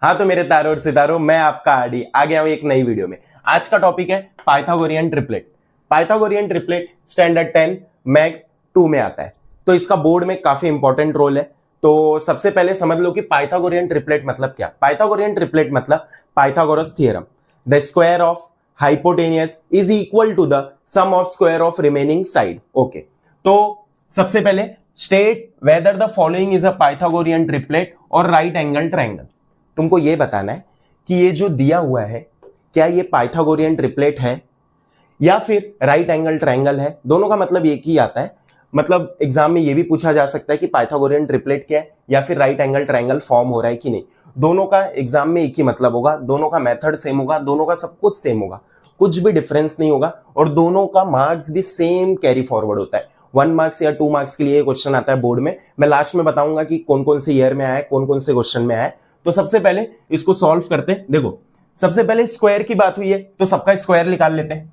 हाँ तो मेरे तारों और सितारों, मैं आपका आरडी आ गया हूं एक नई वीडियो में। आज का टॉपिक है Pythagorean triplet. Pythagorean triplet standard 10 math 2 में आता है, तो इसका बोर्ड में काफी इंपॉर्टेंट रोल है। तो सबसे पहले समझ लो कि पाइथागोरियन ट्रिपलेट मतलब क्या। पाइथागोरियन ट्रिपलेट मतलब Pythagoras theorem, the square of hypotenuse is equal to the sum of square of remaining side. Okay, तो सबसे पहले state whether the following is a Pythagorean triplet और राइट एंगल ट्रायंगल। तुमको यह बताना है कि ये जो दिया हुआ है क्या ये पाइथागोरियन ट्रिपलेट है या फिर राइट एंगल ट्रायंगल है। दोनों का मतलब एक ही आता है। मतलब एग्जाम में ये भी पूछा जा सकता है कि पाइथागोरियन ट्रिपलेट क्या है या फिर राइट एंगल ट्रायंगल फॉर्म हो रहा है कि नहीं। दोनों का एग्जाम में एक ही मतलब होगा, दोनों का मेथड सेम होगा, दोनों का सब कुछ सेम होगा, कुछ भी डिफरेंस नहीं होगा और दोनों का मार्क्स भी सेम कैरी फॉरवर्ड होता है। 1 मार्क्स या 2 मार्क्स के लिए क्वेश्चन आता है बोर्ड में। मैं लास्ट में बताऊंगा कि कौन कौन से ईयर में आया है, कौन कौन से क्वेश्चन में आया है। तो सबसे पहले इसको सॉल्व करते हैं। देखो, सबसे पहले स्क्वायर की बात हुई है तो सबका स्क्वायर निकाल लेते हैं।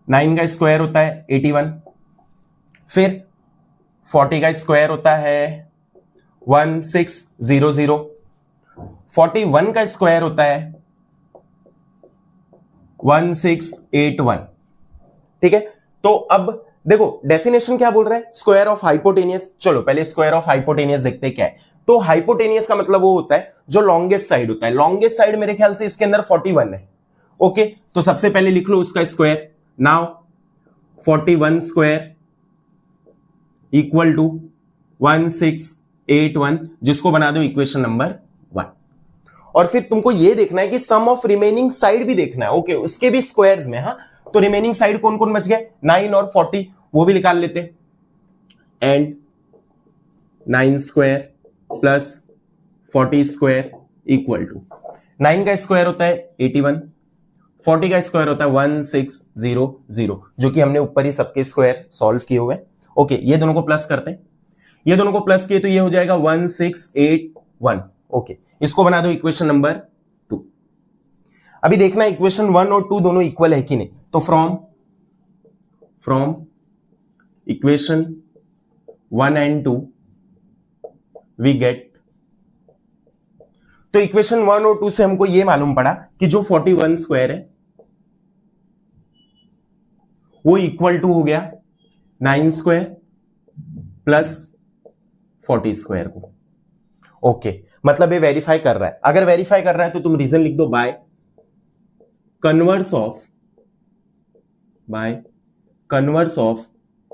9 का स्क्वायर होता है 81, फिर 40 का स्क्वायर होता है 1600, 41 का स्क्वायर होता है 1681। ठीक है, तो अब देखो डेफिनेशन क्या बोल रहा है, स्क्वायर ऑफ हाइपोटेनियस। चलो पहले स्क्वायर ऑफ हाइपोटेनियस देखते हैं क्या है। तो हाइपोटेनियस का मतलब वो होता है जो लॉन्गेस्ट साइड होता है। लॉन्गेस्ट साइड मेरे ख्याल से इसके अंदर 41 है। ओके, तो सबसे पहले लिख लो उसका square. Now 41 square equal to 1681, जिसको बना दो इक्वेशन नंबर 1। और फिर तुमको ये देखना है कि सम ऑफ रिमेनिंग साइड भी देखना है। ओके, उसके भी स्क्वायर्स में। हाँ, तो रिमेनिंग साइड कौन कौन बच गए, 9 और 40, वो भी निकाल लेते। And 9 square plus 40 square equal to 9 का स्क्वायर होता है 81, 40 का स्क्वायर होता है 1600, जो कि हमने ऊपर ही सबके स्क्वायर सॉल्व किए हुए। ओके, ये दोनों को प्लस करते हैं। ये दोनों को प्लस किए तो ये हो जाएगा 1681। ओके, इसको बना दो इक्वेशन नंबर 2। अभी देखना इक्वेशन 1 और 2 दोनों इक्वल है कि नहीं। तो from equation 1 and 2 we get, तो इक्वेशन 1 और 2 से हमको यह मालूम पड़ा कि जो 41 स्क्वायर है वो इक्वल टू हो गया 9 स्क्वायर प्लस 40 स्क्वायर को। ओके, मतलब ये वेरीफाई कर रहा है। अगर वेरीफाई कर रहा है तो तुम रीजन लिख दो, bye converse of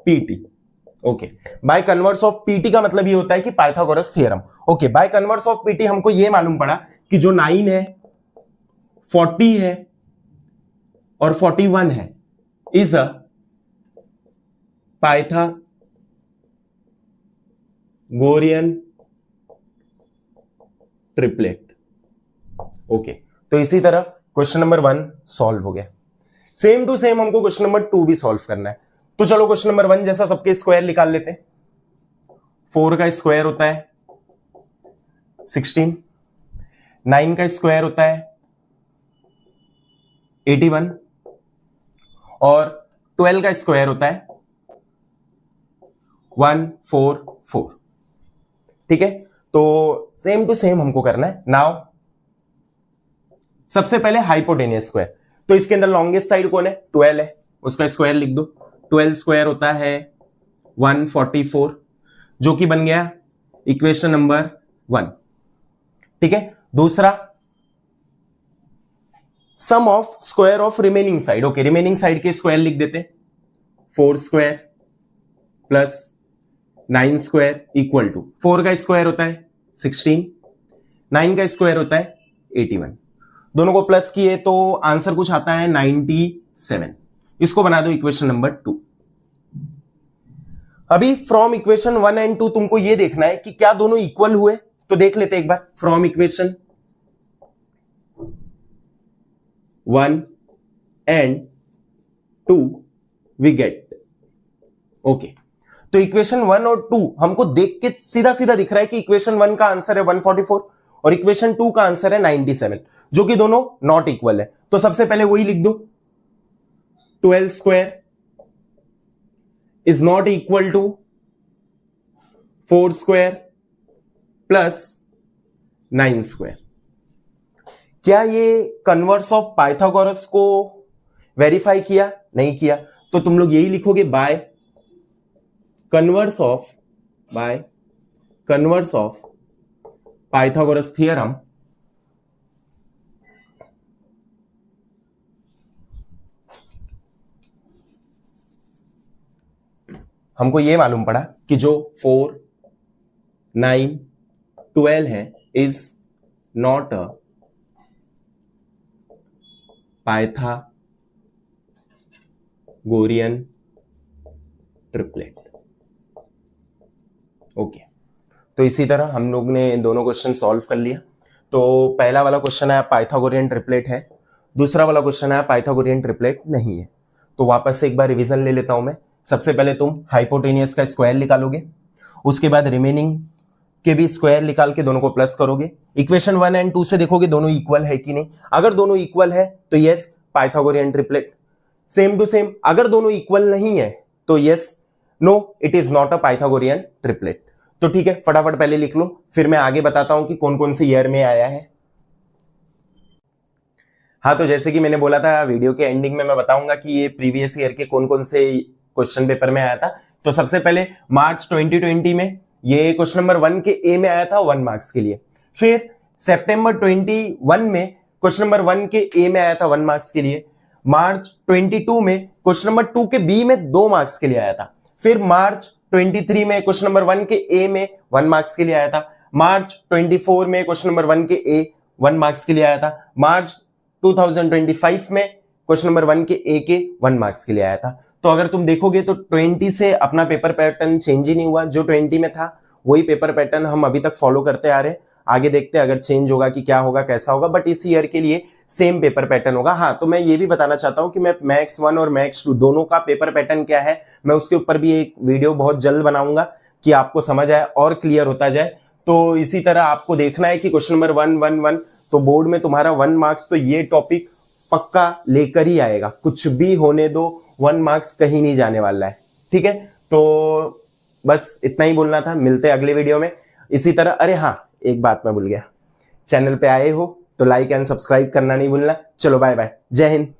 PT. Okay, bye converse of PT का मतलब ये होता है कि Pythagoras theorem. Okay, bye converse of PT हमको ये मालूम पड़ा कि जो 9 है, 40 है और 41 है is a Pythagorean triplet. Okay, तो इसी तरह क्वेश्चन नंबर 1 सॉल्व हो गया। सेम टू सेम हमको क्वेश्चन नंबर 2 भी सॉल्व करना है। तो चलो क्वेश्चन नंबर 1 जैसा सबके स्क्वायर निकाल लेते हैं। 4 का स्क्वायर होता है 16, 9 का स्क्वायर होता है 81 और 12 का स्क्वायर होता है 144। ठीक है, तो सेम टू सेम हमको करना है। नाउ सबसे पहले हाइपोटेनियस स्क्वायर, तो इसके अंदर लॉन्गेस्ट साइड कौन है, 12 है, उसका स्क्वायर लिख दो। 12 स्क्वायर होता है 144, जो कि बन गया इक्वेशन नंबर 1। ठीक है, दूसरा sum of square of remaining side. Okay, remaining side के स्क्वायर लिख देते। 4 square plus 9 square equal to 4 का स्क्वायर होता है 16, 9 का स्क्वायर होता है 81। दोनों को प्लस किए तो आंसर कुछ आता है 97। इसको बना दो इक्वेशन नंबर 2। अभी फ्रॉम इक्वेशन 1 एंड 2 तुमको ये देखना है कि क्या दोनों इक्वल हुए। तो देख लेते एक बार। From equation 1 and 2 we get. Okay, तो इक्वेशन 1 और 2 हमको देख के सीधा सीधा दिख रहा है कि इक्वेशन 1 का आंसर है 144 और इक्वेशन 2 का आंसर है 97, जो कि दोनों नॉट इक्वल है। तो सबसे पहले वही लिख दो, 12 square is not equal to 4 square plus 9 square. क्या ये कन्वर्स ऑफ पाइथागोरस को वेरीफाई किया? नहीं किया। तो तुम लोग यही लिखोगे by converse of Pythagoras theorem हमको ये मालूम पड़ा कि जो 4, 9, 12 है is not a Pythagorean triplet. Okay, तो इसी तरह हम लोग ने दोनों क्वेश्चन सॉल्व कर लिया। तो पहला वाला क्वेश्चन है पाइथागोरियन ट्रिपलेट है, दूसरा वाला क्वेश्चन है पाइथागोरियन ट्रिपलेट नहीं है। तो वापस से एक बार रिवीजन ले लेता हूं मैं। सबसे पहले तुम हाइपोटेनियस का स्क्वायर निकालोगे, उसके बाद रिमेनिंग के भी स्क्वायर निकाल के दोनों को प्लस करोगे। इक्वेशन 1 एंड 2 से देखोगे दोनों इक्वल है कि नहीं। अगर दोनों इक्वल है तो yes Pythagorean triplet. Same to same अगर दोनों इक्वल नहीं है तो yes no it is not a Pythagorean triplet. तो ठीक है, फटाफट पहले लिख लो, फिर मैं आगे बताता हूं कि कौन कौन से ईयर में आया है। हाँ, तो जैसे कि मैंने बोला था वीडियो के एंडिंग में मैं बताऊंगा कि ये प्रीवियस ईयर के कौन कौन से क्वेश्चन पेपर में आया था। तो सबसे पहले मार्च 2020 में ये क्वेश्चन नंबर 1 के ए में आया था 1 मार्क्स के लिए। फिर सितंबर 21 में क्वेश्चन नंबर 1 के ए में आया था 1 मार्क्स के लिए। मार्च 22 में क्वेश्चन नंबर 2 के बी में 2 मार्क्स के लिए आया था। फिर मार्च 23 में क्वेश्चन नंबर 1 के ए में 1 मार्क्स के लिए आया था। मार्च 24 में क्वेश्चन नंबर 1 के ए 1 मार्क्स के लिए आया था। मार्च 2025 में क्वेश्चन नंबर 1 के ए के 1 मार्क्स के लिए आया था। तो अगर तुम देखोगे तो 20 से अपना पेपर पैटर्न चेंज ही नहीं हुआ, जो 20 में था वही पेपर पैटर्न हम अभी तक फॉलो करते आ रहे हैं। आगे देखते हैं अगर चेंज होगा कि क्या होगा, कैसा होगा, बट इस ईयर के लिए सेम पेपर पैटर्न होगा। हाँ, तो मैं ये भी बताना चाहता हूं कि मैं मैक्स 1 और मैक्स 2 दोनों का पेपर पैटर्न क्या है, मैं उसके ऊपर भी एक वीडियो बहुत जल्द बनाऊंगा कि आपको समझ आए और क्लियर होता जाए। तो इसी तरह आपको देखना है कि क्वेश्चन नंबर 1 तो बोर्ड में तुम्हारा 1 मार्क्स तो ये टॉपिक पक्का लेकर ही आएगा, कुछ भी होने दो 1 मार्क्स कहीं नहीं जाने वाला है। ठीक है, तो बस इतना ही बोलना था। मिलते हैं अगले वीडियो में इसी तरह। अरे हाँ, एक बात मैं भूल गया, चैनल पे आए हो तो लाइक एंड सब्सक्राइब करना नहीं भूलना। चलो बाय बाय, जय हिंद।